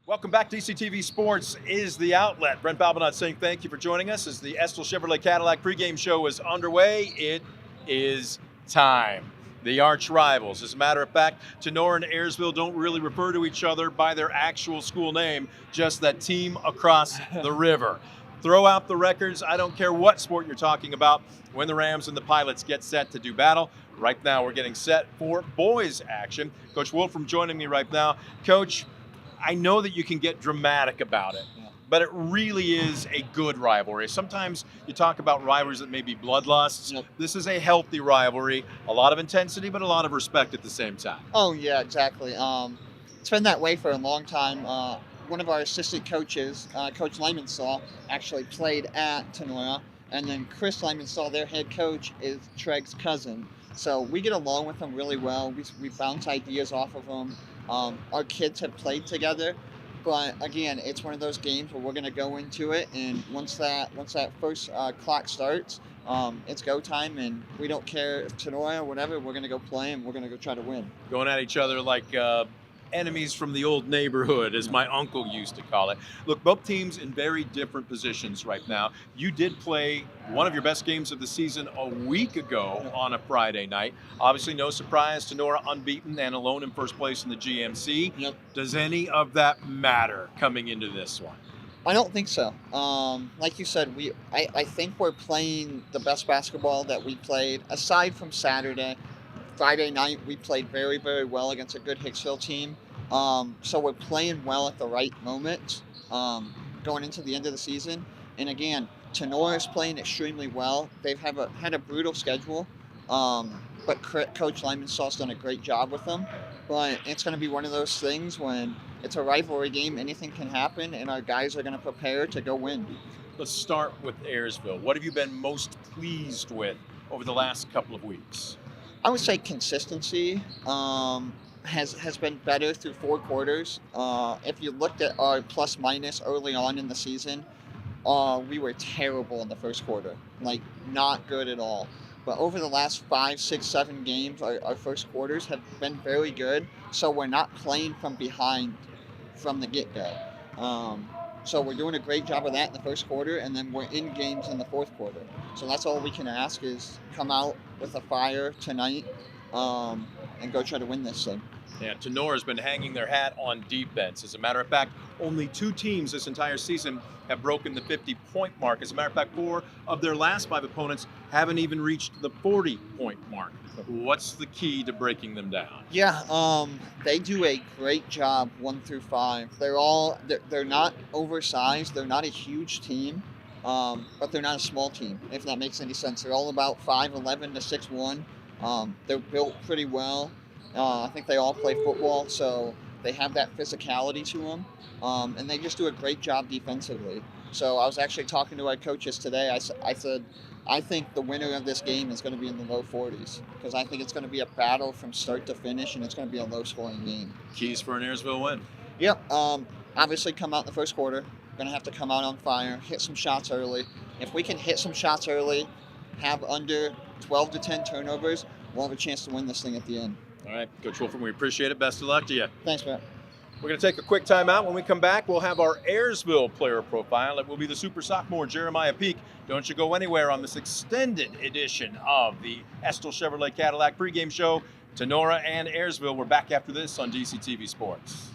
Welcome back. DCTV Sports is the outlet. Brent Balbinot saying thank you for joining us as the Estill Chevrolet Cadillac pregame show is underway. It is time. The arch rivals. As a matter of fact, Tenora and Ayersville don't really refer to each other by their actual school name, just that team across the river. Throw out the records. I don't care what sport you're talking about. When the Rams and the Pilots get set to do battle, right now we're getting set for boys action. Coach Wolfrum joining me right now. Coach, I know that you can get dramatic about it, but it really is a good rivalry. Sometimes you talk about rivalries that may be bloodlusts. Yep. This is a healthy rivalry, a lot of intensity, but a lot of respect at the same time. Oh yeah, exactly. It's been that way for a long time. One of our assistant coaches, Coach Lymansaw, actually played at Tenora, and then Chris Lymansaw, their head coach, is Treg's cousin. So we get along with them really well. We bounce ideas off of them. Our kids have played together, but again, it's one of those games where we're going to go into it, and once that first clock starts, it's go time, and we don't care if Tenora or whatever. We're going to go play, and we're going to go try to win. Going at each other like enemies from the old neighborhood, as my uncle used to call it. Look, both teams in very different positions right now. You did play one of your best games of the season a week ago on a Friday night. Obviously, no surprise, Tenora unbeaten and alone in first place in the GMC. Yep. Does any of that matter coming into this one? I don't think so. Like you said, I think we're playing the best basketball that we played, aside from Saturday. Friday night, we played very, very well against a good Hicksville team. So we're playing well at the right moment going into the end of the season. And again, Tenora is playing extremely well. They've had a brutal schedule, but Coach Lymansaw's done a great job with them. But it's going to be one of those things when it's a rivalry game, anything can happen, and our guys are going to prepare to go win. Let's start with Ayersville. What have you been most pleased with over the last couple of weeks? I would say consistency has been better through 4 quarters. If you looked at our plus minus early on in the season, we were terrible in the first quarter, like not good at all. But over the last 5, 6, 7 games, our first quarters have been very good. So we're not playing from behind from the get-go. So we're doing a great job of that in the first quarter, and then we're in games in the fourth quarter. So that's all we can ask is come out with a fire tonight and go try to win this thing. Yeah, Tenora's been hanging their hat on defense. As a matter of fact, only 2 teams this entire season have broken the 50-point mark. As a matter of fact, 4 of their last 5 opponents haven't even reached the 40-point mark. What's the key to breaking them down? Yeah, they do a great job 1 through 5. They're not oversized. They're not a huge team, but they're not a small team, if that makes any sense. They're all about 5'11" to 6'1". They're built pretty well. I think they all play football, so they have that physicality to them, and they just do a great job defensively. So I was actually talking to our coaches today. I said, I think the winner of this game is going to be in the low 40s because I think it's going to be a battle from start to finish, and it's going to be a low-scoring game. Keys for an Ayersville win? Yep. Obviously, come out in the first quarter. Going to have to come out on fire, hit some shots early. If we can hit some shots early, have under 12 to 10 turnovers, we'll have a chance to win this thing at the end. All right, Coach Wolfram, we appreciate it. Best of luck to you. Thanks, Matt. We're going to take a quick timeout. When we come back, we'll have our Ayersville player profile. It will be the super sophomore, Jeremiah Peak. Don't you go anywhere on this extended edition of the Estill Chevrolet Cadillac pregame show. Tenora and Ayersville, we're back after this on DCTV Sports.